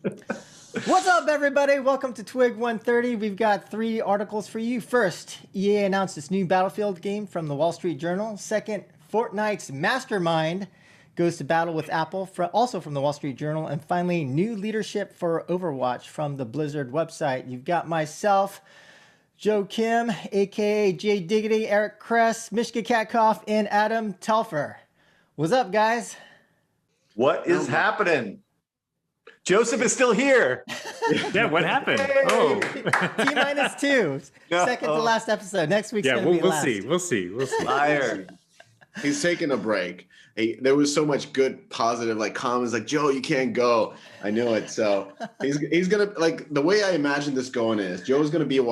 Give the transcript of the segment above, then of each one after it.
What's up, everybody? Welcome to TWIG 130. We've got 3 articles for you. First, EA announced its new Battlefield game from the Wall Street Journal. Second, Fortnite's mastermind goes to battle with Apple, also from the Wall Street Journal. And finally, new leadership for Overwatch from the Blizzard website. You've got myself, Joe Kim, aka Jay Diggity, Eric Kress, Mishka Katkoff, and Adam Telfer. What's up, guys? What is happening? Joseph is still here. Yeah, what happened? Hey! Oh, T-2. No. Second to last episode. Next week's yeah, gonna be we'll last. see. We'll see. Liar. He's taking a break. There was so much good, positive, comments, Joe, you can't go. I knew it. So he's gonna the way I imagine this going is Joe's gonna be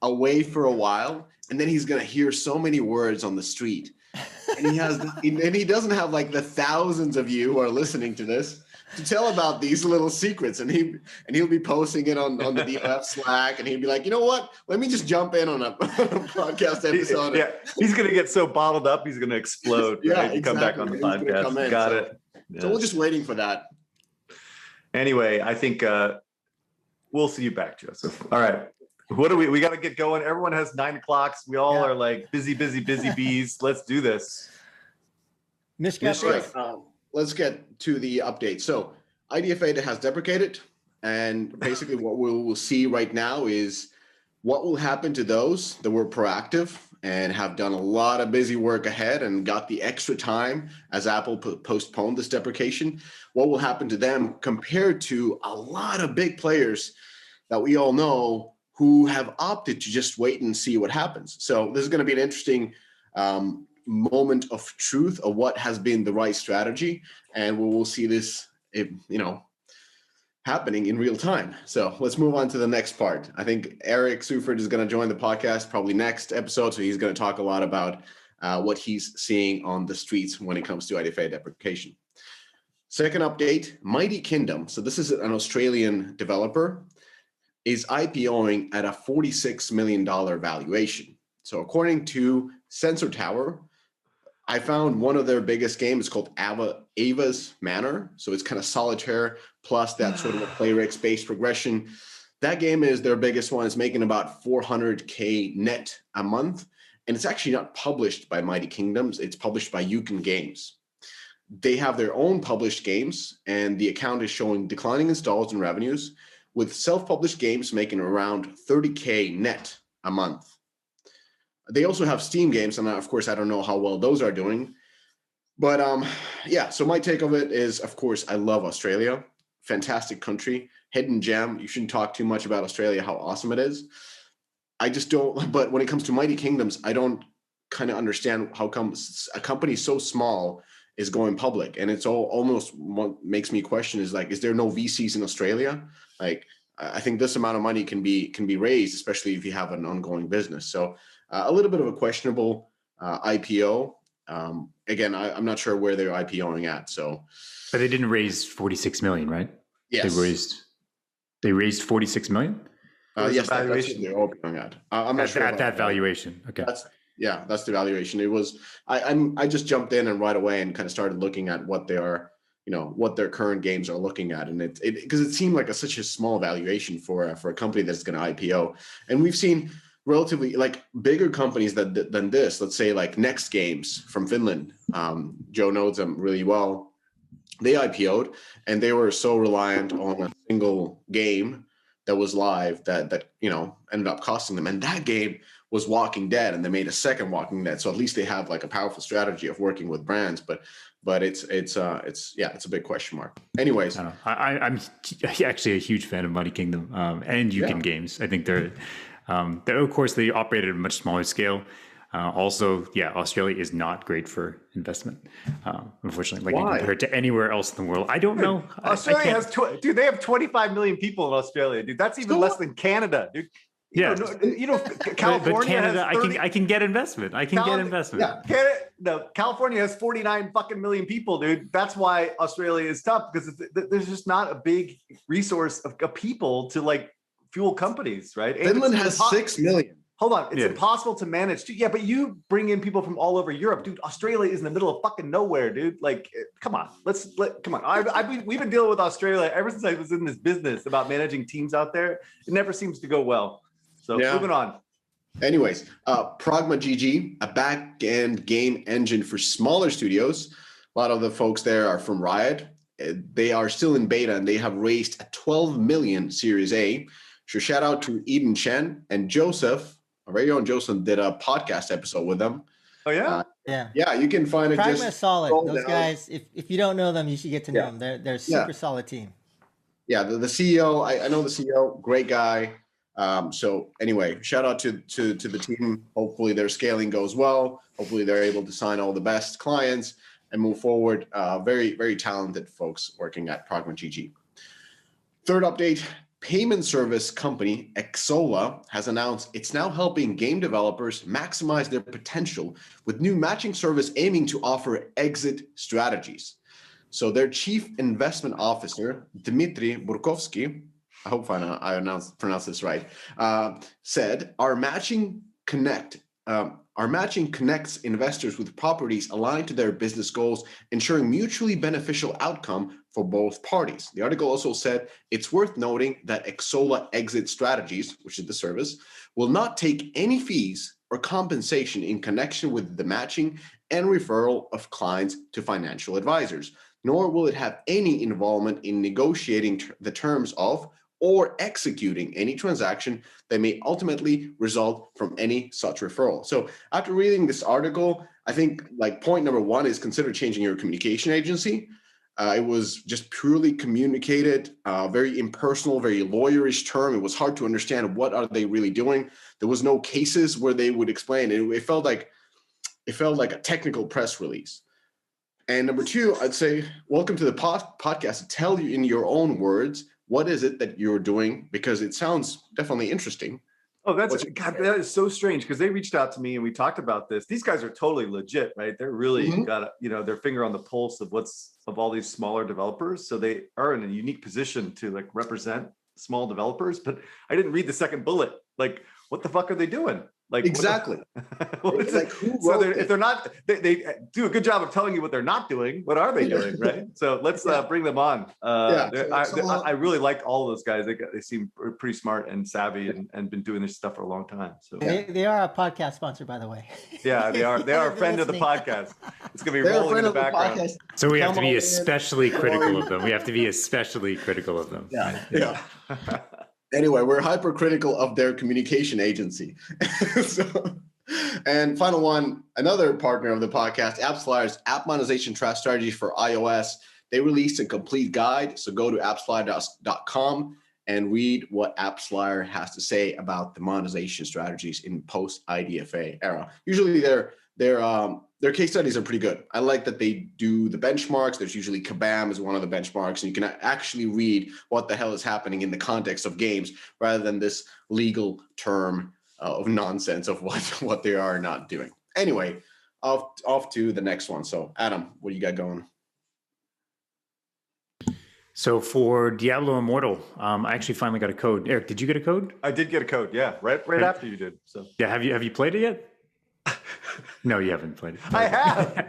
away for a while, and then he's gonna hear so many words on the street, and he doesn't have the thousands of you who are listening to this to tell about these little secrets, and he'll be posting it on the DFF Slack, and he'd be like, you know what? Let me just jump in on a podcast episode. Yeah, he's gonna get so bottled up, he's gonna explode. Yeah, right? You come back on the podcast. Got it. Yeah. So we're just waiting for that. Anyway, I think we'll see you back, Joseph. All right. What do we got to get going? Everyone has 9 o'clocks. We all are busy bees. Let's do this. Let's get to the update. So IDFA has deprecated, and basically what we will see right now is what will happen to those that were proactive and have done a lot of busy work ahead and got the extra time as Apple postponed this deprecation. What will happen to them compared to a lot of big players that we all know who have opted to just wait and see what happens. So this is going to be an interesting moment of truth of what has been the right strategy, and we will see this happening in real time. So let's move on to the next part. I think Eric Suford is going to join the podcast probably next episode, so he's going to talk a lot about what he's seeing on the streets when it comes to IDFA deprecation. Second update, Mighty Kingdom. So this is an Australian developer, is IPOing at a $46 million valuation. So according to Sensor Tower, I found one of their biggest games called Ava's Manor. So it's kind of solitaire plus that sort of a playrix-based progression. That game is their biggest one. It's making about 400K net a month. And it's actually not published by Mighty Kingdoms. It's published by Yukon Games. They have their own published games, and the account is showing declining installs and revenues, with self-published games making around 30K net a month. They also have Steam games, and of course, I don't know how well those are doing. But so my take of it is, of course, I love Australia. Fantastic country, hidden gem. You shouldn't talk too much about Australia, how awesome it is. I just don't, but when it comes to Mighty Kingdoms, I don't kind of understand how come a company so small is going public. And it's almost what makes me question is is there no VCs in Australia? I think this amount of money can be raised, especially if you have an ongoing business. So a little bit of a questionable IPO. Again, I'm not sure where they're IPOing at. So, but they didn't raise 46 million, right? Yes, they raised 46 million. Yes, that's what they're IPOing at. I'm not sure at that valuation. Okay, that's the valuation. It was I just jumped in and right away and kind of started looking at what they are. What their current games are looking at, and it because it seemed like such a small valuation for a company that's going to IPO, and we've seen relatively bigger companies than this. Let's say Next Games from Finland. Joe knows them really well. They IPO'd, and they were so reliant on a single game that was live that ended up costing them. And that game was Walking Dead, and they made a second Walking Dead. So at least they have a powerful strategy of working with brands, but it's a big question mark. Anyways, I'm actually a huge fan of Mighty Kingdom and Yukon Games. I think they're of course they operate at a much smaller scale. Also, Australia is not great for investment, unfortunately. Compared to anywhere else in the world, I don't know. Australia has they have 25 million people in Australia, dude. That's even less than Canada, dude. California. But Canada, has 30, I can get investment. Yeah, California has 49 fucking million people, dude. That's why Australia is tough, because there's just not a big resource of people to fuel companies, right? Finland has 6 million. Hold on, it's Yeah. impossible to manage. Dude. Yeah, but you bring in people from all over Europe, dude. Australia is in the middle of fucking nowhere, dude. Like, come on, come on. We've been dealing with Australia ever since I was in this business about managing teams out there. It never seems to go well. So moving on. Anyways, Pragma GG, a back-end game engine for smaller studios. A lot of the folks there are from Riot. They are still in beta and they have raised a 12 million Series A. So shout out to Eden Chen and Joseph. Our very own Joseph did a podcast episode with them. Oh yeah, yeah. You can find it. Pragma is solid. Those down. Guys, if you don't know them, you should get to know them. They're a super solid team. Yeah, the CEO. I know the CEO. Great guy. So anyway, shout out to the team. Hopefully their scaling goes well. Hopefully they're able to sign all the best clients and move forward. Very, very talented folks working at Pragma GG. Third update, payment service company Xsolla has announced it's now helping game developers maximize their potential with new matching service aiming to offer exit strategies. So their chief investment officer, Dmitry Burkovsky, I hope I pronounce this right, said, our matching connects investors with properties aligned to their business goals, ensuring mutually beneficial outcome for both parties. The article also said it's worth noting that Xsolla Exit Strategies, which is the service, will not take any fees or compensation in connection with the matching and referral of clients to financial advisors, nor will it have any involvement in negotiating the terms of or executing any transaction that may ultimately result from any such referral. So after reading this article, I think like point number one is consider changing your communication agency. It was just purely communicated, very impersonal, very lawyerish term. It was hard to understand what are they really doing. There was no cases where they would explain. It felt like a technical press release. And number two, I'd say, welcome to the podcast to tell you in your own words, what is it that you're doing? Because it sounds definitely interesting. Oh, that is so strange because they reached out to me and we talked about this. These guys are totally legit, right? They're really got their finger on the pulse of all these smaller developers. So they are in a unique position to like represent small developers. But I didn't read the second bullet. Like, what the fuck are they doing? Like exactly. It's like if they're not, they do a good job of telling you what they're not doing. What are they doing, right? So let's bring them on. I really like all of those guys. They seem pretty smart and savvy and been doing this stuff for a long time. So they are a podcast sponsor, by the way. Yeah, they are. They are a friend of the podcast. It's gonna be rolling in the background. So we have to be especially critical of them. We have to be especially critical of them. Yeah. Anyway, we're hypercritical of their communication agency. And final one, another partner of the podcast, Appsflyer's app monetization strategies for iOS. They released a complete guide. So go to appsflyer.com and read what Appsflyer has to say about the monetization strategies in post IDFA era. Usually their case studies are pretty good. I like that they do the benchmarks. There's usually Kabam is one of the benchmarks, and you can actually read what the hell is happening in the context of games rather than this legal term of nonsense of what they are not doing. Anyway, off to the next one. So Adam, what do you got going? So for Diablo Immortal, I actually finally got a code. Eric, did you get a code? I did get a code. Yeah, right after you did. So yeah, have you played it yet? No, you haven't played it. I have.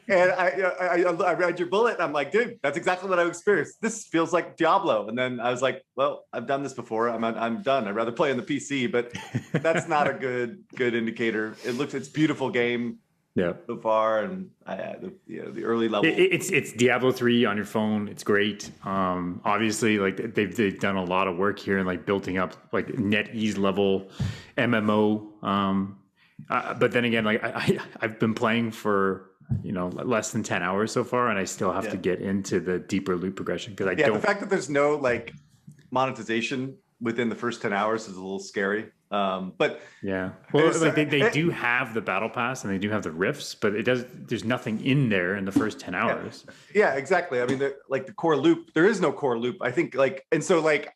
And I read your bullet and I'm like, dude, that's exactly what I've experienced. This feels like Diablo. And then I was like, well, I've done this before. I'm done. I'd rather play on the PC, but that's not a good indicator. It's a beautiful game. Yeah. So far, and the early level. It's Diablo 3 on your phone. It's great. Obviously, like they've done a lot of work here and like building up like NetEase level MMO. But then again, like I've been playing for less than 10 hours so far, and I still have to get into the deeper loot progression because I don't. The fact that there's no like monetization within the first 10 hours is a little scary. But yeah, well, like they do have the battle pass and they do have the rifts, but there's nothing in there in the first 10 hours. Yeah, exactly. I mean, like the core loop, there is no core loop. I think and so like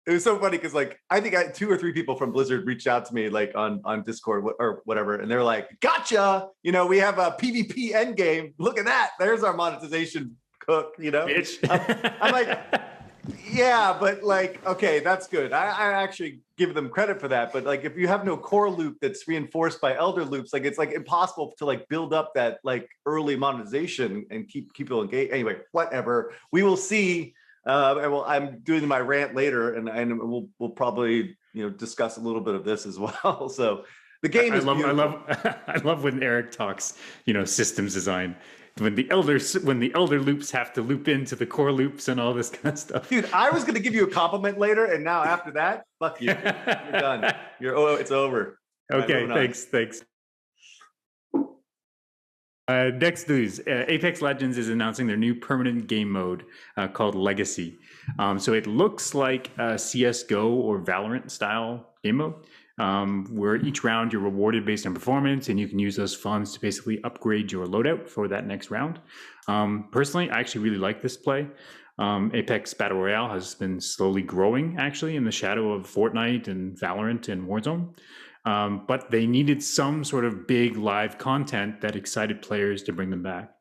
it was so funny because like I think 2 or 3 people from Blizzard reached out to me like on Discord or whatever, and they're like, "Gotcha! We have a PvP end game. Look at that. There's our monetization cook." Bitch. I'm like, Yeah, but like, okay, that's good. I actually give them credit for that. But like, if you have no core loop that's reinforced by elder loops, like it's like impossible to like build up that like early monetization and keep people engaged. Anyway, whatever. We will see. And well, I'm doing my rant later, and we'll probably discuss a little bit of this as well. So the game is beautiful. I love when Eric talks, systems design. When the elder loops have to loop into the core loops and all this kind of stuff. Dude, I was going to give you a compliment later, and now after that, fuck you. You're done. It's over. Okay, thanks. Next news, Apex Legends is announcing their new permanent game mode called Legacy. So it looks like a CSGO or Valorant style game mode, where each round you're rewarded based on performance, and you can use those funds to basically upgrade your loadout for that next round. Personally, I actually really like this play. Apex Battle Royale has been slowly growing actually in the shadow of Fortnite and Valorant and Warzone. But they needed some sort of big live content that excited players to bring them back.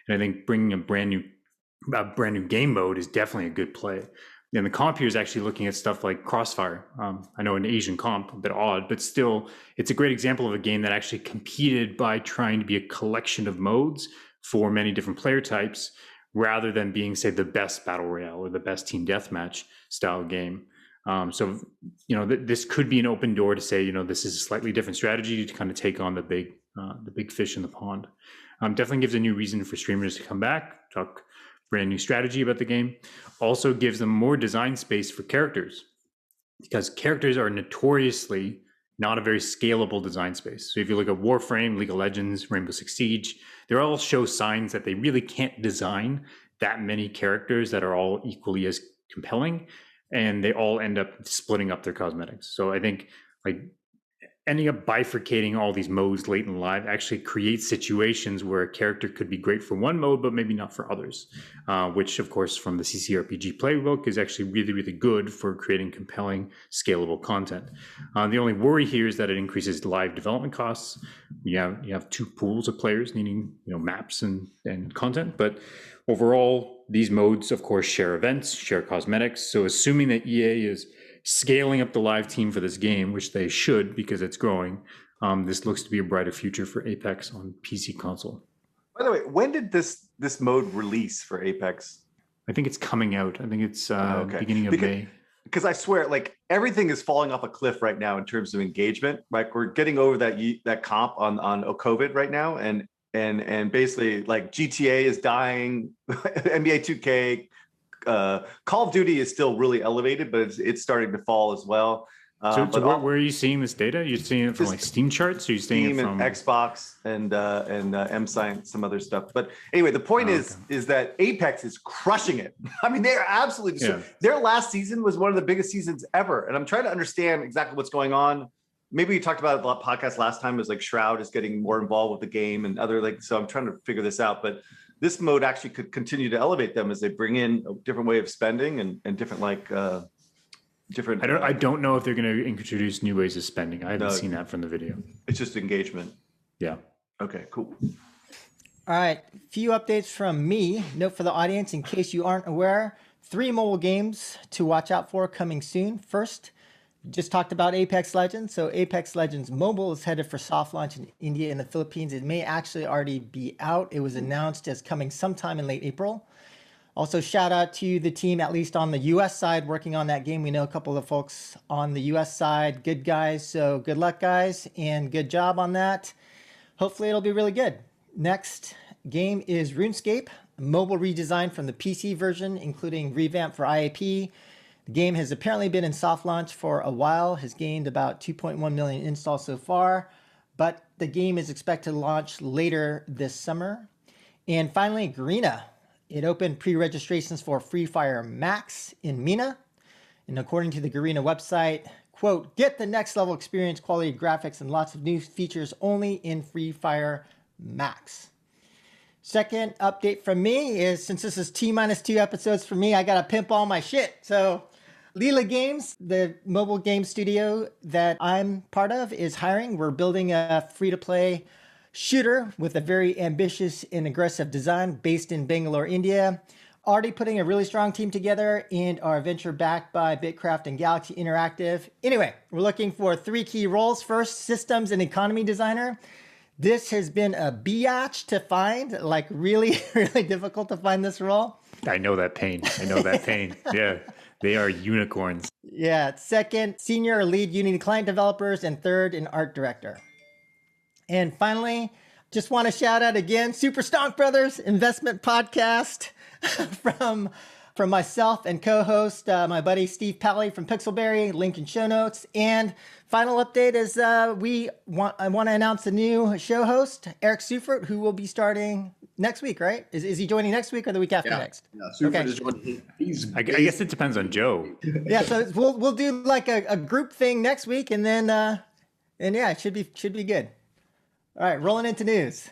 And I think bringing a brand new game mode is definitely a good play. And the comp here is actually looking at stuff like Crossfire. I know an Asian comp, a bit odd, but still, it's a great example of a game that actually competed by trying to be a collection of modes for many different player types, rather than being, say, the best battle royale or the best team deathmatch style game. So, this could be an open door to say, this is a slightly different strategy to kind of take on the big fish in the pond. Definitely gives a new reason for streamers to come back, talk brand new strategy about the game. Also gives them more design space for characters, because characters are notoriously not a very scalable design space. So if you look at Warframe, League of Legends, Rainbow Six Siege, they all show signs that they really can't design that many characters that are all equally as compelling, and they all end up splitting up their cosmetics. So I think like ending up bifurcating all these modes late in live actually creates situations where a character could be great for one mode, but maybe not for others, which of course from the CCRPG playbook is actually really, really good for creating compelling, scalable content. The only worry here is that it increases live development costs. You have two pools of players needing maps and content, but overall, these modes, of course, share events, share cosmetics. So assuming that EA is scaling up the live team for this game, which they should because it's growing, this looks to be a brighter future for Apex on PC console. By the way, when did this mode release for Apex? I think it's coming out. I think it's beginning of May. Because I swear, like everything is falling off a cliff right now in terms of engagement. Like we're getting over that comp on COVID right now, and basically like GTA is dying, NBA 2K. Call of Duty is still really elevated, but it's starting to fall as well. So where are you seeing this data? You're seeing it from like Steam charts, or you're seeing Steam it from and Xbox and M-Science, some other stuff. But anyway, the point is that Apex is crushing it. I mean, they are absolutely their last season was one of the biggest seasons ever, and I'm trying to understand exactly what's going on. Maybe we talked about it a lot podcast last time. Is like Shroud is getting more involved with the game and other so I'm trying to figure this out, but this mode actually could continue to elevate them as they bring in a different way of spending and different different. I don't know if they're going to introduce new ways of spending. I haven't seen that from the video. It's just engagement. Yeah. Okay, cool. All right, few updates from me. Note for the audience, in case you aren't aware, 3 mobile games to watch out for coming soon. First, just talked about Apex Legends. So Apex Legends Mobile is headed for soft launch in India and the Philippines. It may actually already be out. It was announced as coming sometime in late April. Also, shout out to the team, at least on the US side, working on that game. We know a couple of folks on the US side, good guys. So good luck, guys, and good job on that. Hopefully it'll be really good. Next game is RuneScape, a mobile redesign from the PC version, including revamp for IAP. The game has apparently been in soft launch for a while, has gained about 2.1 million installs so far, but the game is expected to launch later this summer. And finally, Garena. It opened pre-registrations for Free Fire Max in MENA. And according to the Garena website, quote, get the next level experience, quality graphics, and lots of new features only in Free Fire Max. Second update from me is, since this is T-2 episodes for me, I got to pimp all my shit. So LILA Games, the mobile game studio that I'm part of, is hiring. We're building a free-to-play shooter with a very ambitious and aggressive design based in Bangalore, India. already putting a really strong team together and our venture backed by Bitcraft and Galaxy Interactive. Anyway, we're looking for 3 key roles. First, systems and economy designer. This has been a biatch to find, like really, really difficult to find this role. I know that pain. Yeah, they are unicorns. Yeah. Second, senior or lead Unity client developers. And third, an art director. And finally, just want to shout out again, Super Stonk Brothers investment podcast from myself and co-host, my buddy Steve Pally from Pixelberry, link in show notes. And final update is I want to announce a new show host, Eric Seufert, who will be starting next week, right? Is he joining next week or the week after next? Yeah, Seufert is joining. I guess it depends on Joe. Yeah, so we'll do like a group thing next week, and then yeah, it should be good. All right, rolling into news.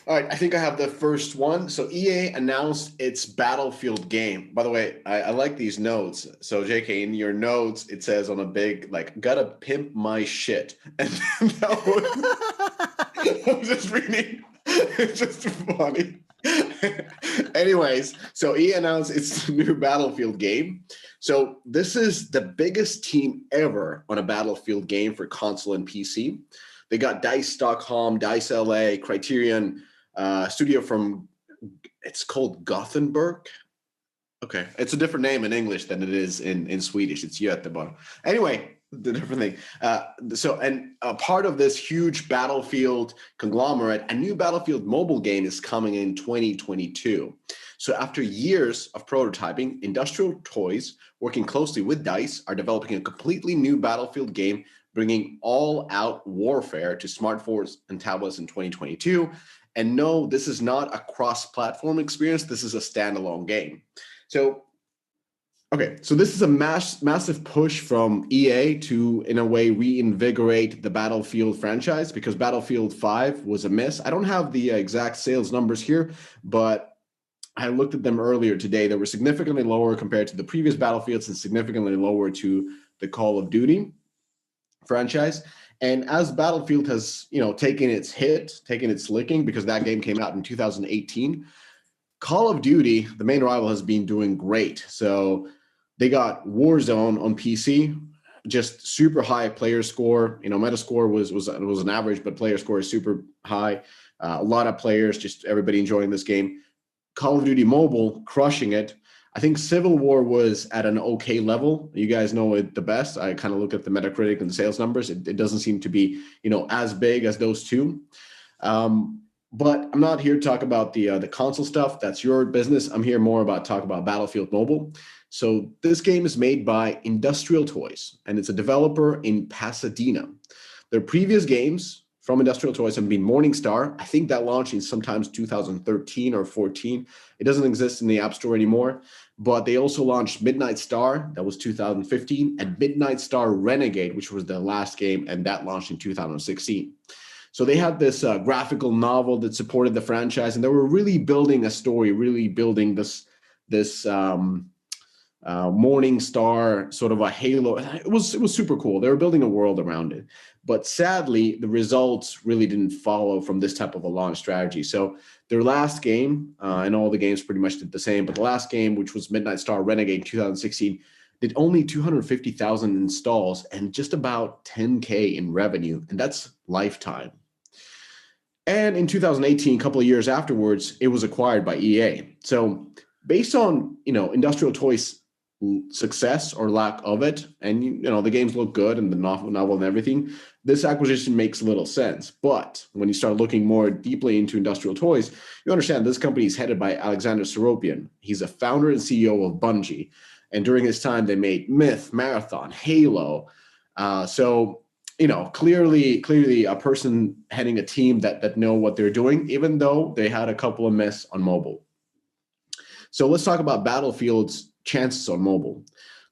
All right, I think I have the first one. So EA announced its Battlefield game. By the way, I like these notes. So JK, in your notes, it says on a big, like, gotta pimp my shit. And that was, I'm just reading. It's just funny. Anyways, so EA announced its new Battlefield game. So this is the biggest team ever on a Battlefield game for console and PC. They got DICE Stockholm, DICE LA, Criterion, studio from, it's called Gothenburg. Okay, it's a different name in English than it is in Swedish. It's Göteborg. Anyway, the different thing. And part of this huge Battlefield conglomerate, a new Battlefield mobile game is coming in 2022. So after years of prototyping, Industrial Toys, working closely with DICE, are developing a completely new Battlefield game, bringing all-out warfare to smartphones and tablets in 2022. And no, this is not a cross-platform experience. This is a standalone game. So, okay, so this is a massive push from EA to, in a way, reinvigorate the Battlefield franchise, because Battlefield 5 was a miss. I don't have the exact sales numbers here, but I looked at them earlier today. They were significantly lower compared to the previous Battlefields and significantly lower to the Call of Duty franchise. And as Battlefield has, taken its licking, because that game came out in 2018, Call of Duty, the main rival, has been doing great. So they got Warzone on PC, just super high player score. Metascore was an average, but player score is super high. A lot of players, just everybody enjoying this game. Call of Duty Mobile, crushing it. I think Civil War was at an okay level. You guys know it the best. I kind of look at the Metacritic and the sales numbers. It doesn't seem to be, as big as those two. But I'm not here to talk about the console stuff. That's your business. I'm here more about talk about Battlefield Mobile. So this game is made by Industrial Toys, and it's a developer in Pasadena. Their previous games from Industrial Toys have been Morningstar. I think that launched in sometimes 2013 or 14. It doesn't exist in the App Store anymore. But they also launched Midnight Star, that was 2015, and Midnight Star Renegade, which was the last game, and that launched in 2016. So they had this graphical novel that supported the franchise, and they were really building a story, really building this Morning Star, sort of a halo. It was super cool. They were building a world around it. But sadly, the results really didn't follow from this type of a launch strategy. So their last game, and all the games pretty much did the same, but the last game, which was Midnight Star Renegade 2016, did only 250,000 installs and just about 10K in revenue, and that's lifetime. And in 2018, a couple of years afterwards, it was acquired by EA. So based on, Industrial Toys' success or lack of it, and the games look good and the novel and everything, this acquisition makes little sense. But when you start looking more deeply into Industrial Toys, you understand this company is headed by Alexander Seropian. He's a founder and CEO of Bungie, and during his time they made Myth, Marathon, Halo. So clearly a person heading a team that know what they're doing, even though they had a couple of miss on mobile. So let's talk about Battlefield's chances on mobile.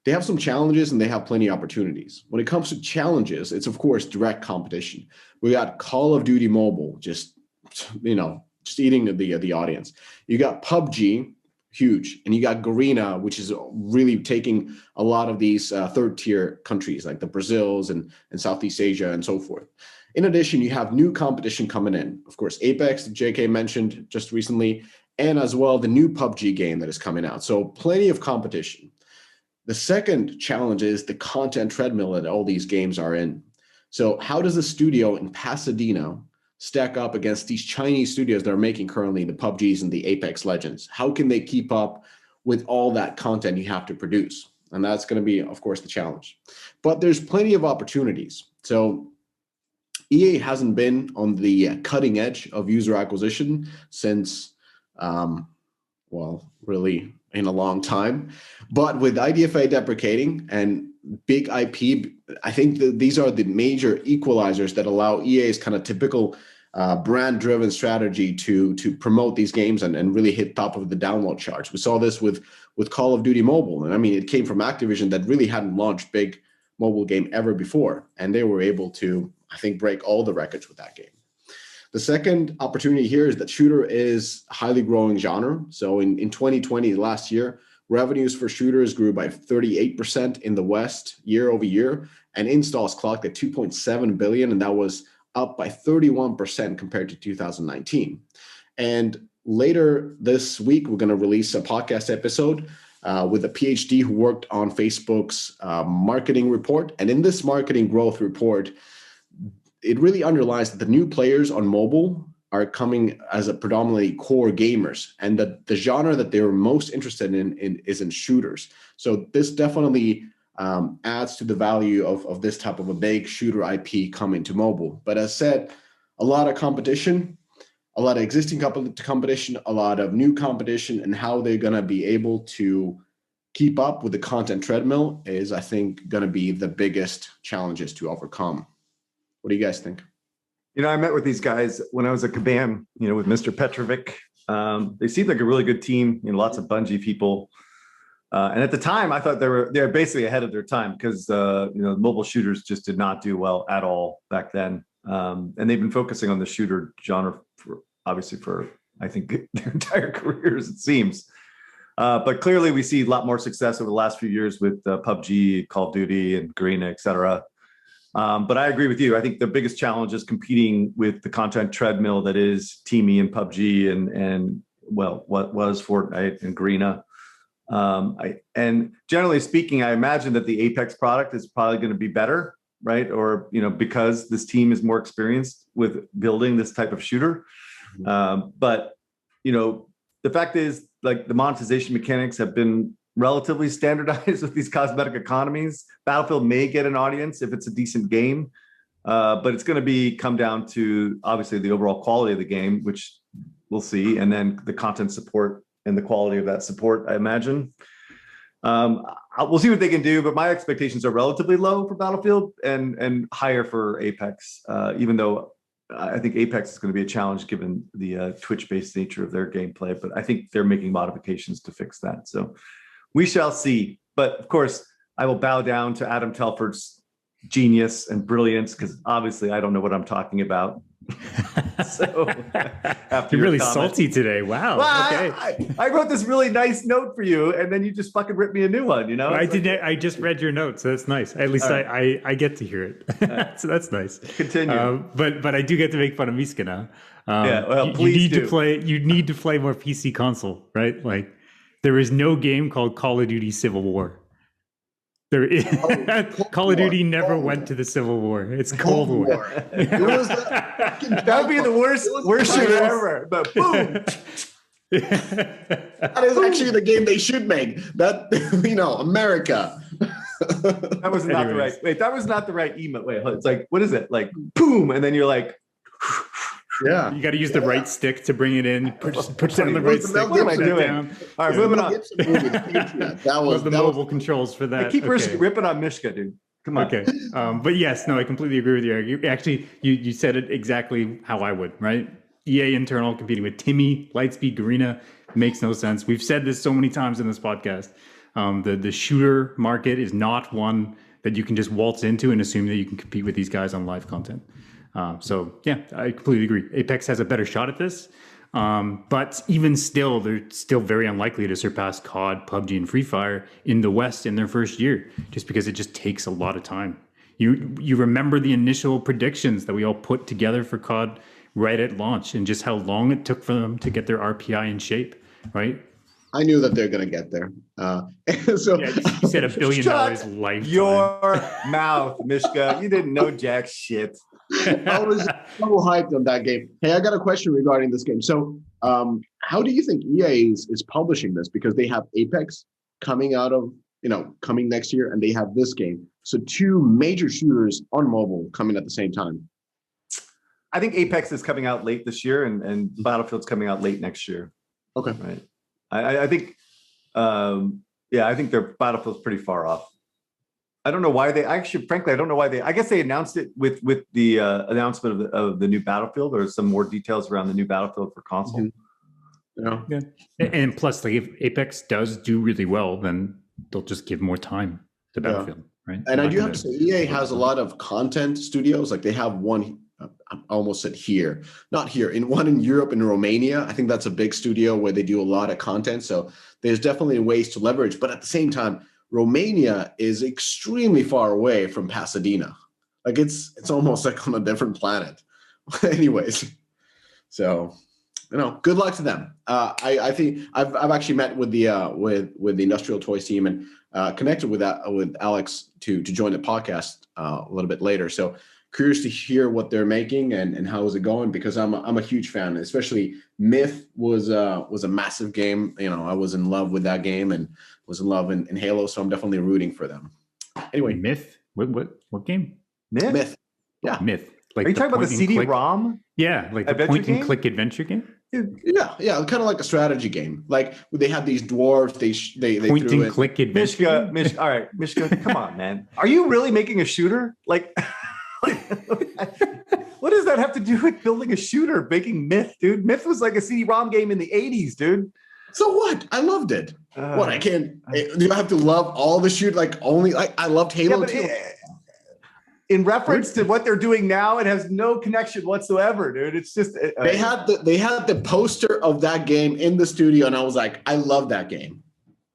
They have some challenges and they have plenty of opportunities. When it comes to challenges, it's of course direct competition. We got Call of Duty Mobile, just eating the audience. You got PUBG, huge, and you got Garena, which is really taking a lot of these third-tier countries like the Brazils and Southeast Asia and so forth. In addition, you have new competition coming in. Of course, Apex, JK mentioned just recently, and as well the new PUBG game that is coming out. So plenty of competition. The second challenge is the content treadmill that all these games are in. So how does a studio in Pasadena stack up against these Chinese studios that are making currently the PUBGs and the Apex Legends? How can they keep up with all that content you have to produce? And that's going to be, of course, the challenge. But there's plenty of opportunities. So EA hasn't been on the cutting edge of user acquisition since, really in a long time. But with IDFA deprecating and big IP, I think that these are the major equalizers that allow EA's kind of typical brand-driven strategy to promote these games and really hit top of the download charts. We saw this with Call of Duty Mobile. And I mean, it came from Activision that really hadn't launched big mobile game ever before. And they were able to, I think, break all the records with that game. The second opportunity here is that shooter is a highly growing genre. So in 2020, last year, revenues for shooters grew by 38% in the West year over year, and installs clocked at 2.7 billion, and that was up by 31% compared to 2019. And later this week, we're going to release a podcast episode with a PhD who worked on Facebook's marketing report. And in this marketing growth report, it really underlines that the new players on mobile are coming as a predominantly core gamers, and that the genre that they're most interested in is in shooters. So this definitely adds to the value of this type of a big shooter IP coming to mobile. But as said, a lot of competition, a lot of existing competition, a lot of new competition, and how they're going to be able to keep up with the content treadmill is, I think, going to be the biggest challenges to overcome. What do you guys think? I met with these guys when I was at Kabam, with Mr. Petrovic. They seemed like a really good team, lots of Bungie people. And at the time, I thought they were basically ahead of their time because, mobile shooters just did not do well at all back then. And they've been focusing on the shooter genre for I think, their entire careers, it seems. But clearly, we see a lot more success over the last few years with PUBG, Call of Duty, and Garena, et cetera. But I agree with you. I think the biggest challenge is competing with the content treadmill that is Teamy and PUBG and what was Fortnite and Garena. And generally speaking, I imagine that the Apex product is probably going to be better, right? Or, because this team is more experienced with building this type of shooter. But, the fact is, like, the monetization mechanics have been relatively standardized with these cosmetic economies. Battlefield may get an audience if it's a decent game, but it's going to come down to obviously the overall quality of the game, which we'll see, and then the content support and the quality of that support, I imagine. We'll see what they can do, but my expectations are relatively low for Battlefield and higher for Apex, even though I think Apex is going to be a challenge given the Twitch-based nature of their gameplay, but I think they're making modifications to fix that. So we shall see. But of course, I will bow down to Adam Telford's genius and brilliance, because obviously I don't know what I'm talking about. So you're really salty today. Wow. Well, Okay. I wrote this really nice note for you, and then you just fucking ripped me a new one. I just read your note, so that's nice. At least right. I get to hear it. So that's nice. Continue. But I do get to make fun of Miska now. Yeah. Well, please You need to play more PC console, right? Like, there is no game called Call of Duty Civil War. There is Call of Duty never went to the Civil War. It's Cold War. That would be the worst shooter ever. But boom. That is actually the game they should make. That America. That was not the right. Wait, that was not the right email. Wait, it's like, what is it? Like boom, and then you're like. Yeah, you got to use the right stick to bring it in. Push down the right stick. What am I doing? All right, moving on. That was the mobile controls for that. I keep ripping on Mishka, dude. Come on. Okay, but yes, no, I completely agree with you, Eric. You said it exactly how I would. Right? EA internal competing with Timmy, Lightspeed, Garena makes no sense. We've said this so many times in this podcast. The shooter market is not one that you can just waltz into and assume that you can compete with these guys on live content. So yeah, I completely agree. Apex has a better shot at this, but even still, they're still very unlikely to surpass COD, PUBG, and Free Fire in the West in their first year, just because it just takes a lot of time. You remember the initial predictions that we all put together for COD right at launch and just how long it took for them to get their RPI in shape, right? I knew that they're going to get there. So Yeah, you said $1 billion lifetime. Your mouth, Mishka. You didn't know jack shit. I was so hyped on that game. Hey, I got a question regarding this game. So, how do you think EA is publishing this? Because they have Apex coming out of, coming next year, and they have this game. So, two major shooters on mobile coming at the same time. I think Apex is coming out late this year, and Battlefield's coming out late next year. Okay. Right. I think, I think their Battlefield's pretty far off. I don't know why frankly, I don't know why I guess they announced it with the announcement of the new Battlefield, or some more details around the new Battlefield for console. Mm-hmm. Yeah. And plus, like, if Apex does do really well, then they'll just give more time to Battlefield, right? And I do have to say, EA has a lot of content studios. Like, they have one, I almost said here, not here, one in Europe and Romania. I think that's a big studio where they do a lot of content. So there's definitely ways to leverage. But at the same time, Romania is extremely far away from Pasadena. Like, it's almost like on a different planet. Anyways, so good luck to them. I think I've actually met with the industrial toys team and connected with Alex to join the podcast a little bit later. So curious to hear what they're making and how is it going, because I'm a huge fan. Especially Myth was a massive game. I was in love with that game and was in love in Halo, so I'm definitely rooting for them. Anyway, Myth. What game? Myth. Yeah, Myth. Like, are you talking about the CD-ROM? Yeah, like the point-and-click adventure game. Yeah, kind of like a strategy game. Like, they had these dwarves. They point-and-click adventure. Mishka, all right, Mishka, come on, man. Are you really making a shooter? Like, what does that have to do with building a shooter? Making Myth, dude. Myth was like a CD-ROM game in the 80s, dude. So what? I loved it. What, I can't? Do I have to love all the shoot? Like, only like I loved Halo too. In reference to what they're doing now, it has no connection whatsoever, dude. It's just they had the poster of that game in the studio, and I was like, I love that game.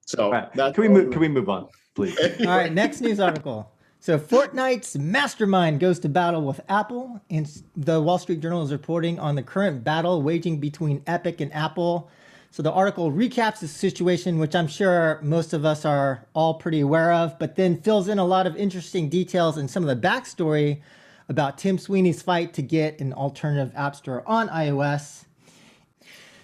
So right. Can we move on, please? All right, next news article. So Fortnite's mastermind goes to battle with Apple, and the Wall Street Journal is reporting on the current battle waging between Epic and Apple. So the article recaps the situation, which I'm sure most of us are all pretty aware of, but then fills in a lot of interesting details and some of the backstory about Tim Sweeney's fight to get an alternative app store on iOS.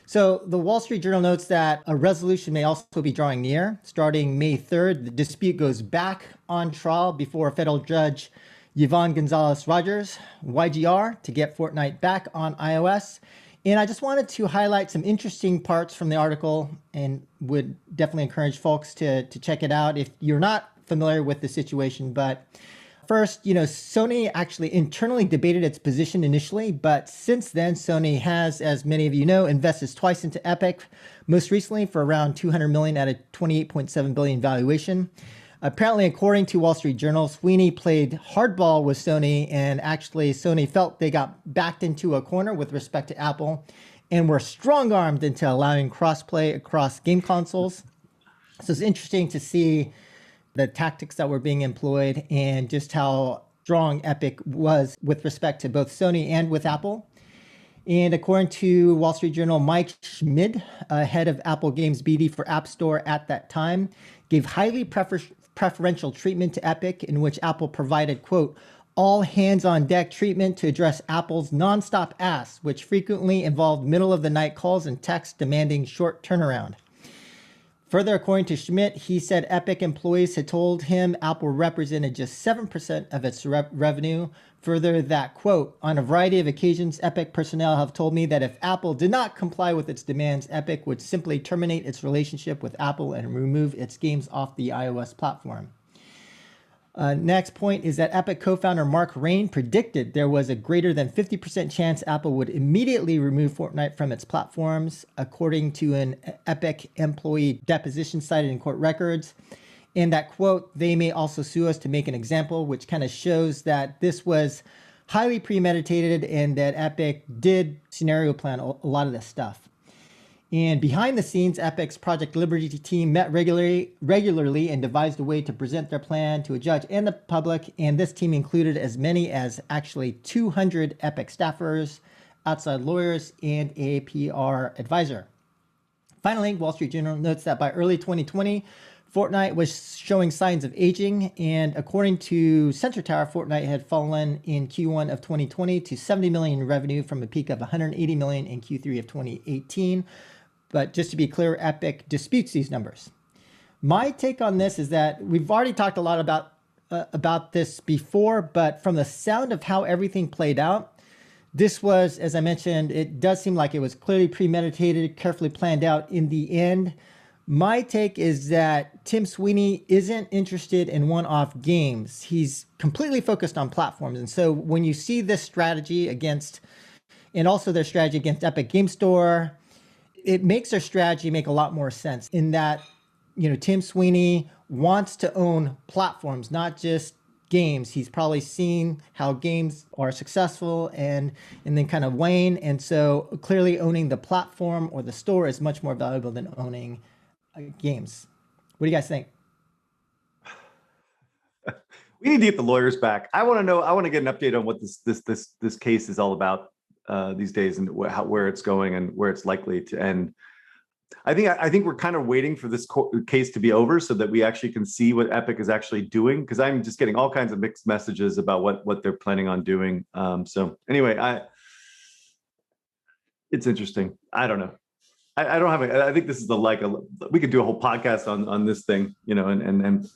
So the Wall Street Journal notes that a resolution may also be drawing near. Starting May 3rd, the dispute goes back on trial before federal judge Yvonne Gonzalez-Rogers, YGR, to get Fortnite back on iOS. And I just wanted to highlight some interesting parts from the article and would definitely encourage folks to check it out if you're not familiar with the situation. But first, Sony actually internally debated its position initially, but since then, Sony has, as many of you know, invested twice into Epic, most recently for around $200 million at a $28.7 billion valuation. Apparently, according to Wall Street Journal, Sweeney played hardball with Sony, and actually Sony felt they got backed into a corner with respect to Apple and were strong-armed into allowing crossplay across game consoles. So it's interesting to see the tactics that were being employed and just how strong Epic was with respect to both Sony and with Apple. And according to Wall Street Journal, Mike Schmid, head of Apple Games BD for App Store at that time, gave highly preferential treatment to Epic, in which Apple provided, quote, all hands-on-deck treatment to address Apple's nonstop asks, which frequently involved middle-of-the-night calls and texts demanding short turnaround. Further, according to Schmidt, he said Epic employees had told him Apple represented just 7% of its revenue. Further, that, quote, on a variety of occasions, Epic personnel have told me that if Apple did not comply with its demands, Epic would simply terminate its relationship with Apple and remove its games off the iOS platform. Next point is that Epic co-founder Mark Rain predicted there was a greater than 50% chance Apple would immediately remove Fortnite from its platforms, according to an Epic employee deposition cited in court records. And that, quote, they may also sue us to make an example, which kind of shows that this was highly premeditated and that Epic did scenario plan a lot of this stuff. And behind the scenes, Epic's Project Liberty team met regularly and devised a way to present their plan to a judge and the public. And this team included as many as actually 200 Epic staffers, outside lawyers, and a PR advisor. Finally, Wall Street Journal notes that by early 2020, Fortnite was showing signs of aging, and according to Sensor Tower, Fortnite had fallen in Q1 of 2020 to 70 million in revenue from a peak of 180 million in Q3 of 2018. But just to be clear, Epic disputes these numbers. My take on this is that we've already talked a lot about this before, but from the sound of how everything played out, this was, as I mentioned, it does seem like it was clearly premeditated, carefully planned out in the end. My take is that Tim Sweeney isn't interested in one-off games. He's completely focused on platforms. And so when you see this strategy against, and also their strategy against Epic Game Store, it makes their strategy make a lot more sense in that, Tim Sweeney wants to own platforms, not just games. He's probably seen how games are successful and then kind of wane. And so clearly owning the platform or the store is much more valuable than owning games. What do you guys think? We need to get the lawyers back. I want to get an update on what this case is all about these days, and where it's going and where it's likely to end. I think we're kind of waiting for this case to be over so that we actually can see what Epic is actually doing, because I'm just getting all kinds of mixed messages about what they're planning on doing. So anyway, it's interesting. I don't know. I don't have I think this is we could do a whole podcast on this thing, and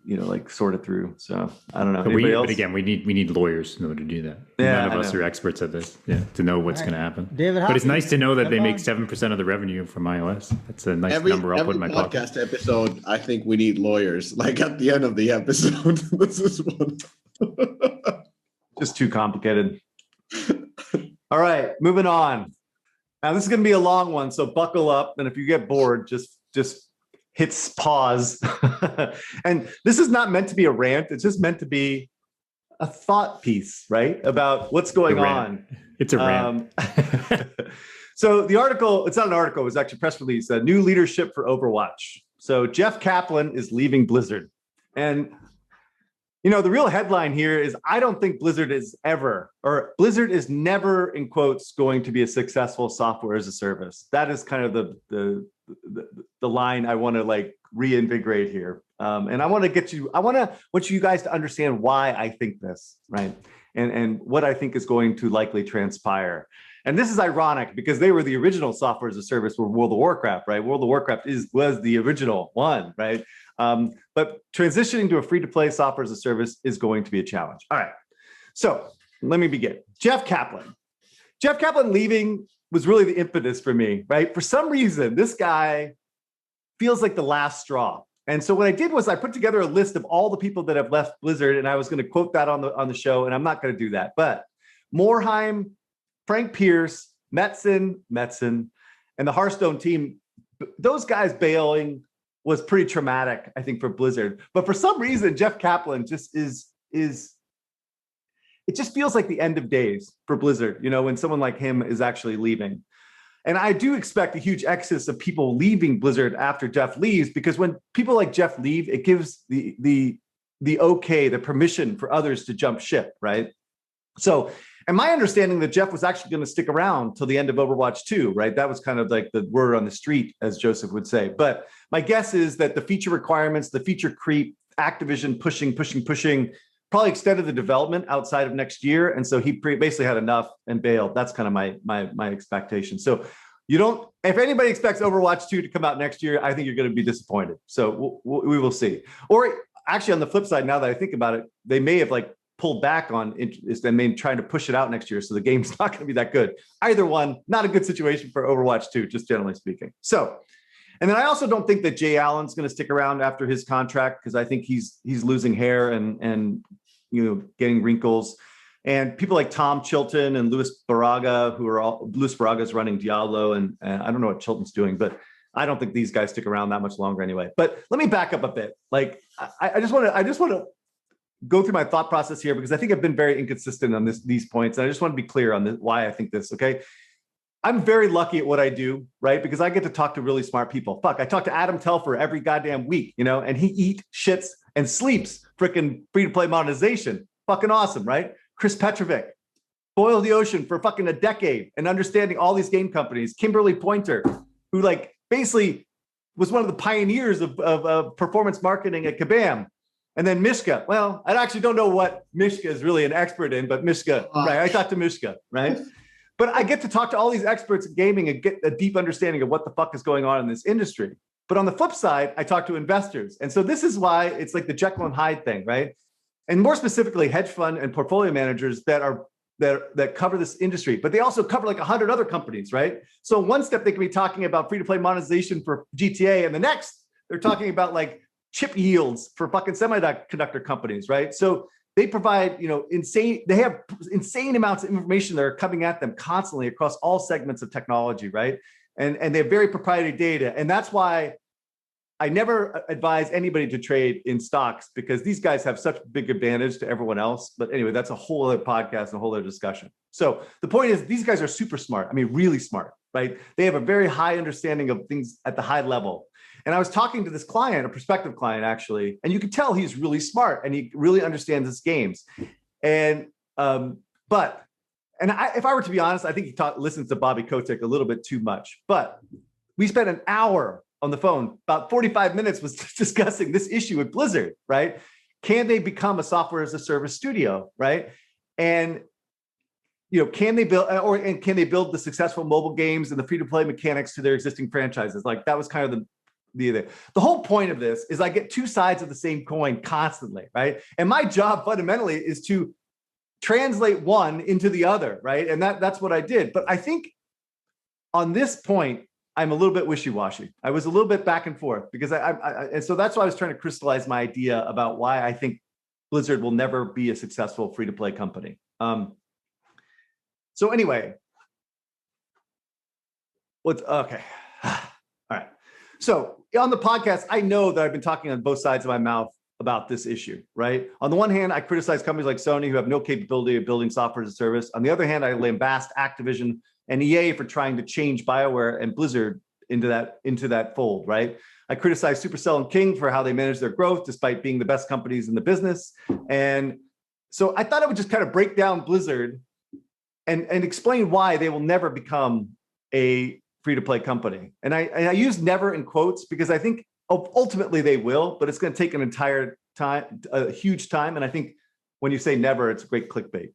like sort it through. So I don't know. But again, we need lawyers in order to do that. Yeah, None of us are experts at this, to know what's going to happen. David, but it's nice to know that they make 7% of the revenue from iOS. That's a nice number I'll put in my pocket. Every podcast episode, I think we need lawyers. Like at the end of the episode, this is one. Just too complicated. All right, moving on. Now this is going to be a long one, so buckle up. And if you get bored, just hit pause. And this is not meant to be a rant. It's just meant to be a thought piece, right? About what's going on. It's a rant. So the article, it's not an article, it was actually a press release, new leadership for Overwatch. So Jeff Kaplan is leaving Blizzard. And the real headline here is, I don't think Blizzard is never, in quotes, going to be a successful software as a service. That is kind of the line I want to reinvigorate here. And I want you guys to understand why I think this, right? And what I think is going to likely transpire. And this is ironic because they were the original software as a service for World of Warcraft, right? World of Warcraft was the original one, right? But transitioning to a free-to-play software as a service is going to be a challenge. All right, so let me begin. Jeff Kaplan leaving was really the impetus for me, right? For some reason, this guy feels like the last straw. And so what I did was I put together a list of all the people that have left Blizzard, and I was going to quote that on the show, and I'm not going to do that. But Morheim, Frank Pierce, Metzen, and the Hearthstone team, those guys bailing was pretty traumatic, I think, for Blizzard. But for some reason, Jeff Kaplan just is it just feels like the end of days for Blizzard, when someone like him is actually leaving. And I do expect a huge exodus of people leaving Blizzard after Jeff leaves, because when people like Jeff leave, it gives the permission for others to jump ship, right? So, and my understanding that Jeff was actually going to stick around till the end of Overwatch 2, right? That was kind of like the word on the street, as Joseph would say. But my guess is that the feature requirements, the feature creep, Activision pushing, probably extended the development outside of next year. And so he basically had enough and bailed. That's kind of my expectation. So if anybody expects Overwatch 2 to come out next year, I think you're going to be disappointed. So we will see. Or actually on the flip side, now that I think about it, they may have pulled back on interest and trying to push it out next year. So the game's not going to be that good. Either one, not a good situation for Overwatch 2, just generally speaking. So, and then I also don't think that Jay Allen's going to stick around after his contract, because I think he's losing hair and getting wrinkles. And people like Tom Chilton and Luis Barraga, Luis Barraga's running Diablo, and I don't know what Chilton's doing, but I don't think these guys stick around that much longer anyway. But let me back up a bit. I just want to go through my thought process here, because I think I've been very inconsistent on these points. And I just want to be clear on why I think this, okay? I'm very lucky at what I do, right? Because I get to talk to really smart people. Fuck, I talk to Adam Telfer every goddamn week, and he eats, shits, and sleeps freaking free-to-play monetization. Fucking awesome, right? Chris Petrovic, boil the ocean for fucking a decade and understanding all these game companies. Kimberly Pointer, who like basically was one of the pioneers of performance marketing at Kabam. And then Mishka. Well, I actually don't know what Mishka is really an expert in, but Mishka, right? I talked to Mishka, right? But I get to talk to all these experts in gaming and get a deep understanding of what the fuck is going on in this industry. But on the flip side, I talk to investors. And so this is why it's like the Jekyll and Hyde thing, right? And more specifically, hedge fund and portfolio managers that cover this industry, but they also cover like 100 other companies, right? So one step they could be talking about free-to-play monetization for GTA, and the next they're talking about like chip yields for fucking semiconductor companies, right? So they provide, they have insane amounts of information that are coming at them constantly across all segments of technology, right? And they have very proprietary data. And that's why I never advise anybody to trade in stocks, because these guys have such big advantage to everyone else. But anyway, that's a whole other podcast and a whole other discussion. So the point is, these guys are super smart. I mean, really smart, right? They have a very high understanding of things at the high level. And I was talking to this client, a prospective client actually, and you could tell he's really smart and he really understands his games. And if I were to be honest, I think he listens to Bobby Kotick a little bit too much. But we spent an hour on the phone, about 45 minutes was discussing this issue with Blizzard, right? Can they become a software as a service studio, right? And can they build the successful mobile games and the free-to-play mechanics to their existing franchises? Like that was kind of the whole point of this is I get two sides of the same coin constantly, right? And my job fundamentally is to translate one into the other, right? And that's what I did. But I think on this point, I'm a little bit wishy-washy. I was a little bit back and forth because and so that's why I was trying to crystallize my idea about why I think Blizzard will never be a successful free-to-play company. So anyway, okay. All right. So on the podcast, I know that I've been talking on both sides of my mouth about this issue, right? On the one hand, I criticize companies like Sony who have no capability of building software as a service. On the other hand, I lambast Activision and EA for trying to change BioWare and Blizzard into that fold, right? I criticize Supercell and King for how they manage their growth despite being the best companies in the business. And so I thought I would just kind of break down Blizzard and explain why they will never become a free-to-play company. And I use never in quotes because I think ultimately they will, but it's going to take a huge time. And I think when you say never, it's a great clickbait.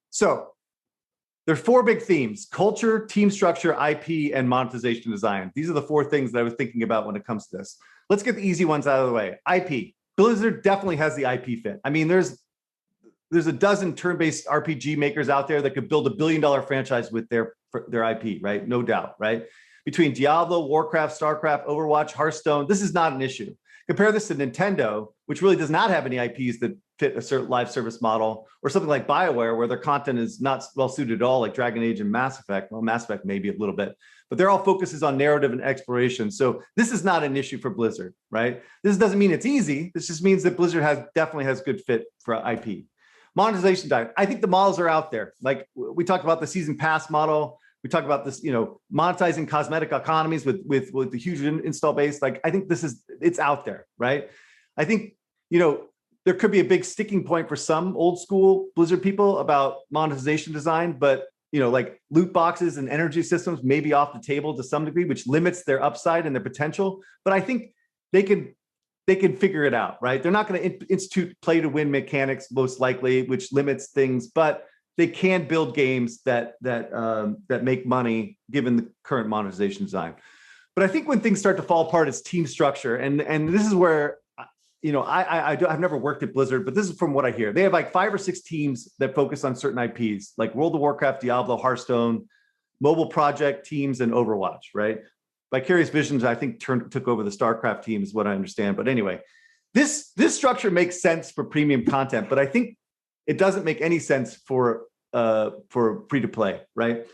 So there's four big themes: culture, team structure, IP, and monetization design. These are the four things that I was thinking about when it comes to this. Let's get the easy ones out of the way. IP. Blizzard definitely has the IP fit. I mean, there's a dozen turn-based RPG makers out there that could build $1 billion franchise with their IP, right? No doubt, right? Between Diablo, Warcraft, Starcraft, Overwatch, Hearthstone, this is not an issue. Compare this to Nintendo, which really does not have any IPs that fit a certain live service model, or something like BioWare, where their content is not well suited at all, like Dragon Age and Mass Effect. Well, Mass Effect maybe a little bit, but they're all focuses on narrative and exploration. So this is not an issue for Blizzard, right? This doesn't mean it's easy. This just means that Blizzard definitely has good fit for IP. Monetization diet. I think the models are out there. Like we talked about the season pass model. We talk about this, monetizing cosmetic economies with the huge install base. Like I think it's out there, right? I think, there could be a big sticking point for some old school Blizzard people about monetization design, but like loot boxes and energy systems may be off the table to some degree, which limits their upside and their potential. But I think they can figure it out, right? They're not going to institute play to win mechanics most likely, which limits things, but they can build games that make money given the current monetization design. But I think when things start to fall apart, it's team structure, and this is where I've never worked at Blizzard, but this is from what I hear. They have like 5 or 6 teams that focus on certain IPs, like World of Warcraft, Diablo, Hearthstone, mobile project teams, and Overwatch, right? Vicarious Visions, I think, took over the StarCraft team, is what I understand. But anyway, this structure makes sense for premium content, but I think it doesn't make any sense for free to play, right?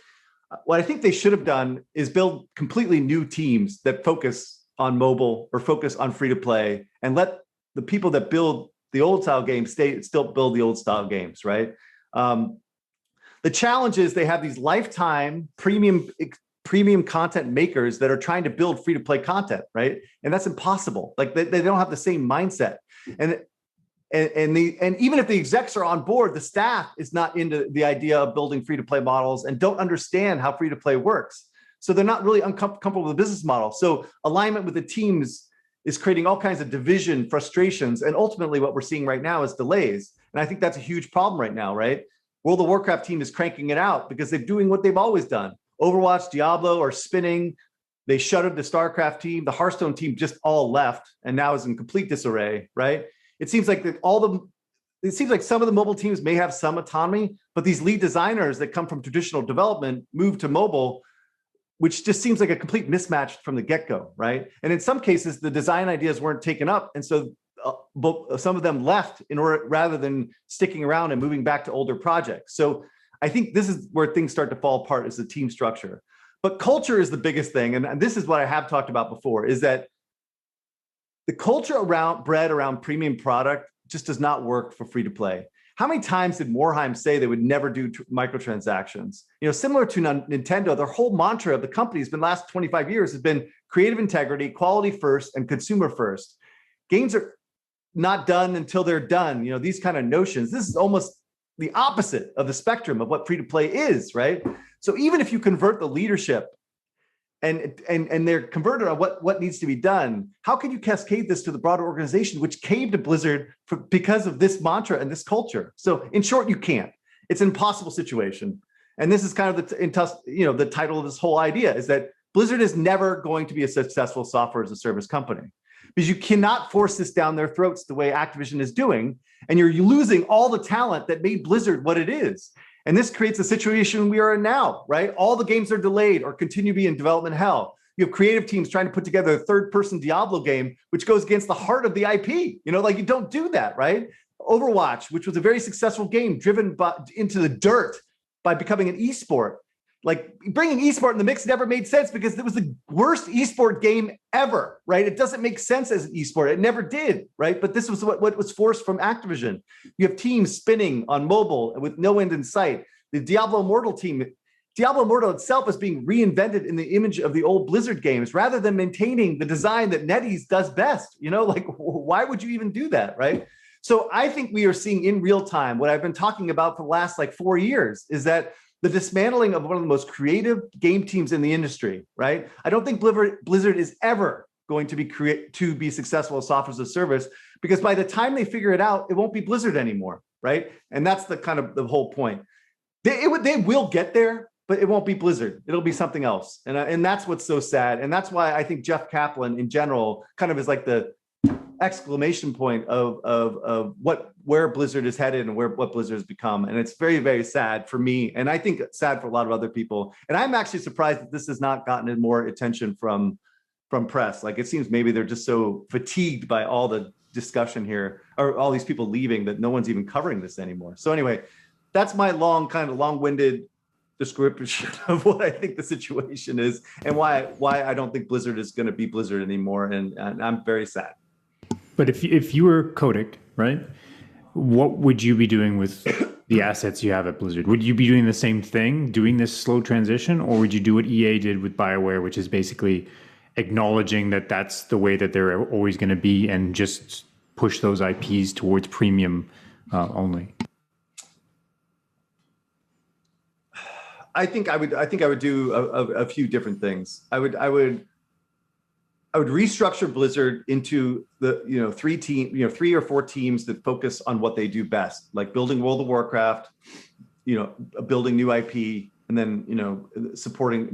What I think they should have done is build completely new teams that focus on mobile or focus on free to play, and let the people that build the old style games still build the old style games, right? The challenge is they have these lifetime premium content makers that are trying to build free to play content, right? And that's impossible. Like they don't have the same mindset. and even if the execs are on board, the staff is not into the idea of building free-to-play models and don't understand how free-to-play works. So they're not really comfortable with the business model. So alignment with the teams is creating all kinds of division, frustrations, and ultimately what we're seeing right now is delays. And I think that's a huge problem right now, right? World of Warcraft team is cranking it out because they're doing what they've always done. Overwatch, Diablo are spinning. They shuttered the StarCraft team. The Hearthstone team just all left and now is in complete disarray, right? It seems like some of the mobile teams may have some autonomy, but these lead designers that come from traditional development move to mobile, which just seems like a complete mismatch from the get-go, right? And in some cases, the design ideas weren't taken up, and so some of them left rather than sticking around and moving back to older projects. So I think this is where things start to fall apart, is the team structure. But culture is the biggest thing, and this is what I have talked about before, is that the culture bred around premium product just does not work for free to play. How many times did Warheim say they would never do microtransactions? You know, similar to Nintendo, their whole mantra of the company has been last 25 years has been creative integrity, quality first, and consumer first. Games are not done until they're done. You know, these kind of notions. This is almost the opposite of the spectrum of what free to play is, right? So even if you convert the leadership and they're converted on what needs to be done, how can you cascade this to the broader organization, which caved to Blizzard because of this mantra and this culture? So in short, you can't. It's an impossible situation. And this is kind of the title of this whole idea, is that Blizzard is never going to be a successful software as a service company, because you cannot force this down their throats the way Activision is doing, and you're losing all the talent that made Blizzard what it is. And this creates a situation we are in now, right? All the games are delayed or continue to be in development hell. You have creative teams trying to put together a third-person Diablo game, which goes against the heart of the IP. You know, like, you don't do that, right? Overwatch, which was a very successful game driven into the dirt by becoming an esport. Like, bringing esport in the mix never made sense because it was the worst esport game ever, right? It doesn't make sense as an esport. It never did, right? But this was what was forced from Activision. You have teams spinning on mobile with no end in sight. The Diablo Immortal team, Diablo Immortal itself is being reinvented in the image of the old Blizzard games rather than maintaining the design that NetEase does best. You know, like, why would you even do that, right? So I think we are seeing in real time what I've been talking about for the last 4 years, is that the dismantling of one of the most creative game teams in the industry, right? I don't think Blizzard is ever going to be successful as software as a service, because by the time they figure it out, it won't be Blizzard anymore, right? And that's the kind of the whole point. They will get there, but it won't be Blizzard. It'll be something else. And that's what's so sad. And that's why I think Jeff Kaplan in general kind of is like the exclamation point of where Blizzard is headed and what Blizzard has become. And it's very, very sad for me. And I think it's sad for a lot of other people. And I'm actually surprised that this has not gotten more attention from press. Like, it seems maybe they're just so fatigued by all the discussion here, or all these people leaving, that no one's even covering this anymore. So anyway, that's my long-winded description of what I think the situation is and why I don't think Blizzard is going to be Blizzard anymore. And I'm very sad. But if you were Kotick, right, what would you be doing with the assets you have at Blizzard? Would you be doing the same thing, doing this slow transition, or would you do what EA did with BioWare, which is basically acknowledging that that's the way that they're always going to be and just push those IPs towards premium only? I think I would do a few different things. I would restructure Blizzard into the three or four teams that focus on what they do best, like building World of Warcraft, building new IP, and then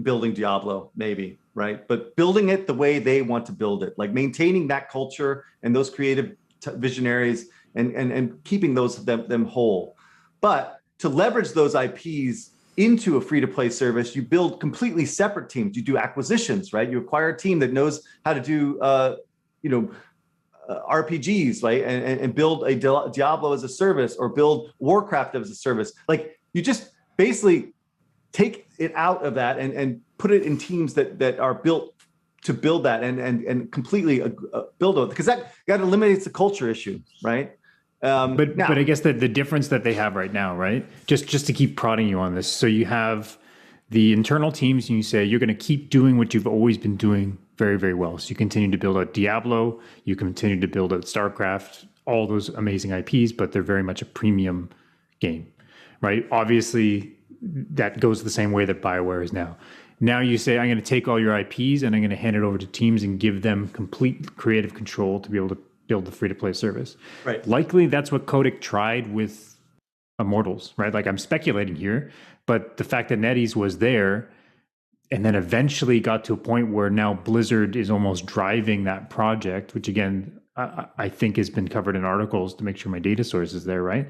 building Diablo, maybe, right? But building it the way they want to build it, like maintaining that culture and those creative visionaries and keeping them whole. But to leverage those IPs into a free-to-play service, you build completely separate teams. You do acquisitions, right? You acquire a team that knows how to do, RPGs, right? And build a Diablo as a service, or build Warcraft as a service. Like, you just basically take it out of that and put it in teams that are built to build that and completely build it, because that eliminates the culture issue, right? But I guess the difference that they have right now, right? Just to keep prodding you on this. So you have the internal teams, and you say you're going to keep doing what you've always been doing very, very well. So you continue to build out Diablo, you continue to build out StarCraft, all those amazing IPs, but they're very much a premium game, right? Obviously, that goes the same way that BioWare is now. Now you say, I'm going to take all your IPs and I'm going to hand it over to teams and give them complete creative control to be able to build the free-to-play service. Right. Likely that's what Kotick tried with Immortals, right? Like I'm speculating here, but the fact that NetEase was there and then eventually got to a point where now Blizzard is almost driving that project, which again, I think has been covered in articles to make sure my data source is there, right?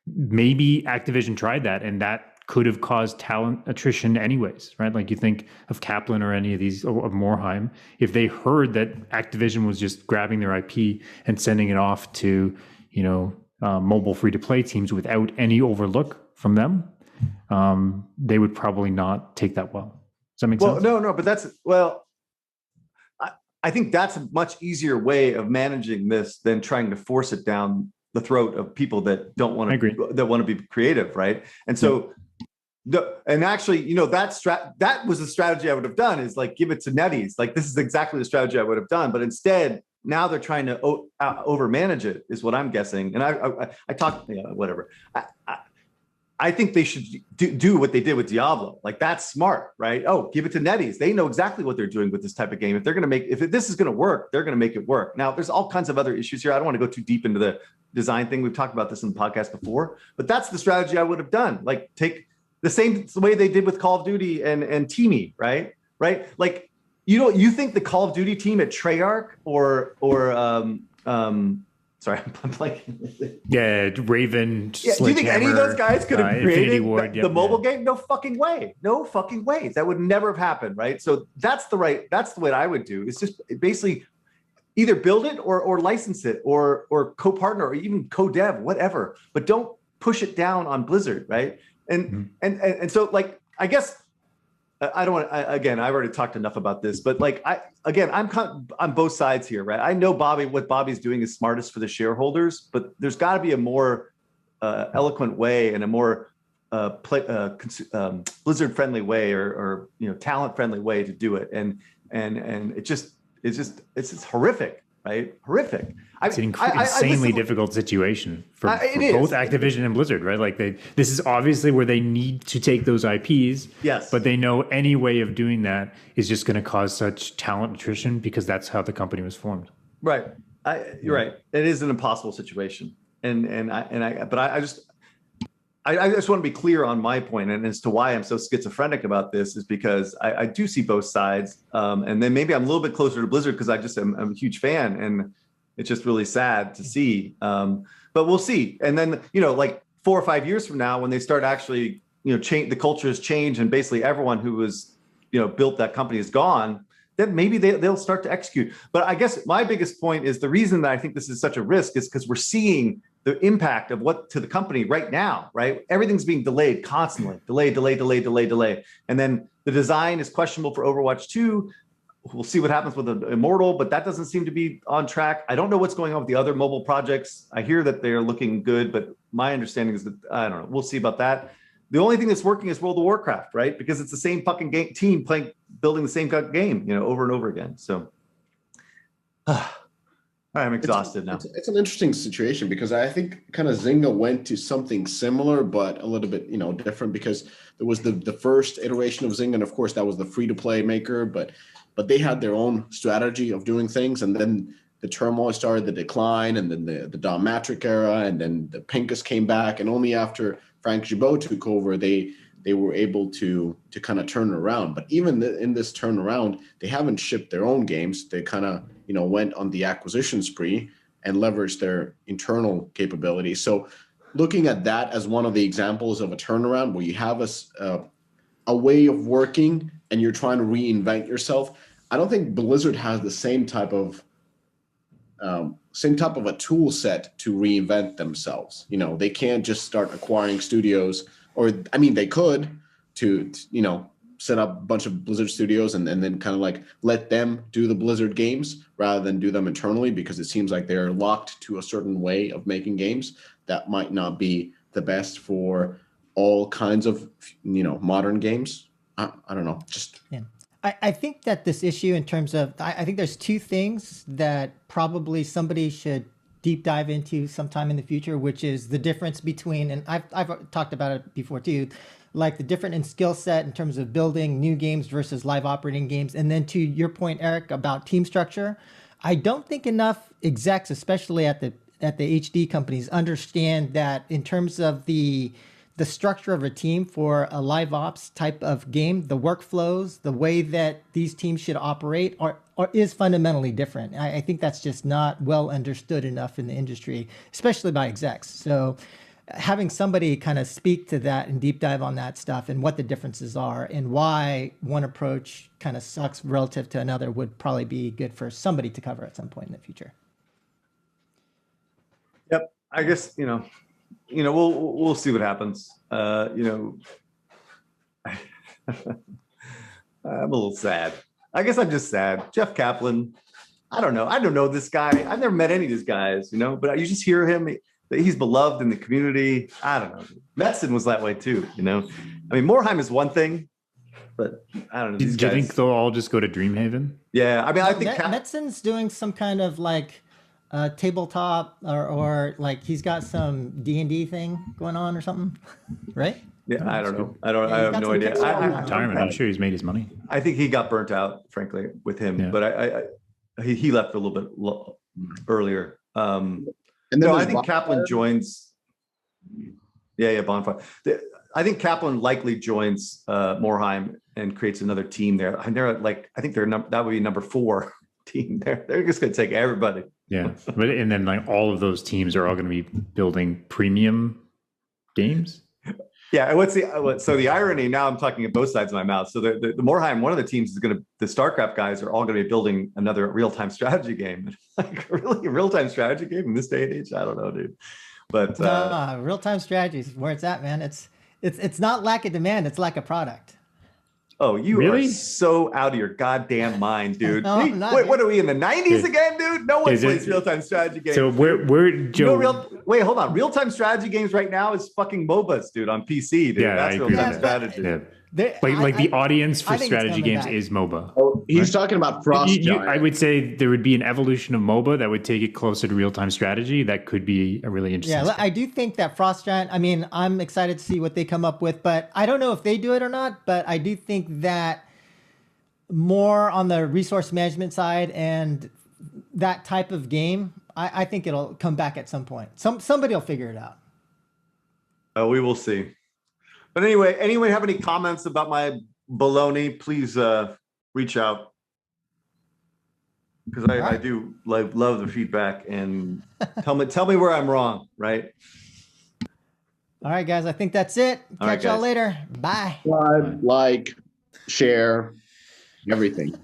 Maybe Activision tried that and that could have caused talent attrition anyways, right? Like you think of Kaplan or any of these, or of Morheim, if they heard that Activision was just grabbing their IP and sending it off to, mobile free-to-play teams without any overlook from them, they would probably not take that well. Does that make sense? No, but I think that's a much easier way of managing this than trying to force it down the throat of people that don't want to be creative, right? And so, that was the strategy I would have done, is like give it to NetEase. Like this is exactly the strategy I would have done, but instead now they're trying to over manage it, is what I'm guessing. And I talked, whatever. I think they should do what they did with Diablo. Like that's smart, right? Oh, give it to NetEase. They know exactly what they're doing with this type of game. If they're going to if this is going to work, they're going to make it work. Now, there's all kinds of other issues here. I don't want to go too deep into the design thing. We've talked about this in the podcast before, but that's the strategy I would have done. Like take the same way they did with Call of Duty and Teamy, right? Right? Like you think the Call of Duty team at Treyarch or sorry, I'm blanking. Yeah, Raven. Yeah, do you think any of those guys could have created the mobile game? No fucking way. No fucking way. That would never have happened, right? So that's the way I would do. It's just basically either build it or license it or co-partner or even co-dev, whatever. But don't push it down on Blizzard, right? And so like I guess I don't want to, again, I've already talked enough about this, but like I'm on both sides here, right? I know what Bobby's doing is smartest for the shareholders, but there's got to be a more eloquent way and a more Blizzard friendly way or talent friendly way to do it. And it's just horrific, right? Horrific. It's an insanely difficult situation for both Activision and Blizzard, right? Like this is obviously where they need to take those IPs. Yes. But they know any way of doing that is just going to cause such talent attrition because that's how the company was formed. Right. You're right. It is an impossible situation. But I just want to be clear on my point, and as to why I'm so schizophrenic about this is because I do see both sides. And then maybe I'm a little bit closer to Blizzard because I'm a huge fan, and it's just really sad to see. But we'll see. And then, like 4 or 5 years from now, when they start actually, the culture has changed and basically everyone who was, built that company is gone, then maybe they'll start to execute. But I guess my biggest point is the reason that I think this is such a risk is because we're seeing the impact of what to the company right now, right? Everything's being delayed constantly, delay. And then the design is questionable for Overwatch 2. We'll see what happens with the Immortal, but that doesn't seem to be on track. I don't know what's going on with the other mobile projects. I hear that they're looking good, but my understanding is that, I don't know, we'll see about that. The only thing that's working is World of Warcraft, right? Because it's the same fucking team building the same game, over and over again. So I'm exhausted now. It's an interesting situation because I think kind of Zynga went to something similar, but a little bit, different because there was the first iteration of Zynga. And of course that was the free-to-play maker, but they had their own strategy of doing things. And then the turmoil started, the decline, and then the Don Matrick era, and then the Pincus came back. And only after Frank Gibeau took over, they were able to kind of turn it around. But even in this turnaround, they haven't shipped their own games. They kind of, went on the acquisition spree and leveraged their internal capabilities. So looking at that as one of the examples of a turnaround where you have a way of working and you're trying to reinvent yourself, I don't think Blizzard has the same type of a tool set to reinvent themselves. They can't just start acquiring studios, they could to set up a bunch of Blizzard studios and then kind of like let them do the Blizzard games rather than do them internally, because it seems like they're locked to a certain way of making games that might not be the best for all kinds of, modern games. I don't know. I think that this issue in terms of, I think there's two things that probably somebody should deep dive into sometime in the future, which is the difference between, and I've talked about it before too, like the different in skill set in terms of building new games versus live operating games. And then to your point, Eric, about team structure, I don't think enough execs, especially at the HD companies, understand that in terms of the structure of a team for a live ops type of game, the workflows, the way that these teams should operate is fundamentally different. I think that's just not well understood enough in the industry, especially by execs. So having somebody kind of speak to that and deep dive on that stuff and what the differences are and why one approach kind of sucks relative to another would probably be good for somebody to cover at some point in the future. Yep. I guess, we'll see what happens. I'm a little sad. I guess I'm just sad. Jeff Kaplan, I don't know. I don't know this guy. I've never met any of these guys, but you just hear him. He's beloved in the community. I don't know. Metzen was that way too, I mean, Morheim is one thing, but I don't know. Do you think they'll all just go to Dreamhaven? Yeah. I mean, I think Metzen's doing some kind of like tabletop or like he's got some D&D thing going on or something, right? Yeah, I don't know. I have no idea. Retirement. I'm sure he's made his money. I think he got burnt out, frankly, with him. But he left a little bit earlier. And then I think Kaplan joins. Yeah, Bonfire. I think Kaplan likely joins Morheim and creates another team there. I think that would be number 4 team there. They're just going to take everybody. Yeah, and then like all of those teams are all going to be building premium games. Yeah, so the irony, now I'm talking at both sides of my mouth. So the Morheim, one of the teams is the StarCraft guys are all going to be building another real-time strategy game. Like really, a real-time strategy game in this day and age? I don't know, dude. But real-time strategy is where it's at, man. It's not lack of demand, it's lack of product. Oh, you really? Are so out of your goddamn mind, dude. No, I'm not, wait, what are we in the 90s again, dude? No one plays real-time strategy games. So we're Joe. Wait, hold on. Real-time strategy games right now is fucking MOBAs, dude, on PC, dude. Yeah, that's real-time strategy. Yeah. The audience for strategy games is MOBA. Oh, he's talking about Frost Giant. I would say there would be an evolution of MOBA that would take it closer to real-time strategy. That could be a really interesting. Yeah, I do think that Frost Giant, I mean, I'm excited to see what they come up with, but I don't know if they do it or not, but I do think that more on the resource management side and that type of game, I think it'll come back at some point. Somebody will figure it out. We will see. But anyway, anyone have any comments about my baloney? Please reach out, because I do love the feedback, and tell me where I'm wrong. Right. All right, guys. I think that's it. Catch y'all later. Bye. Like, share, everything.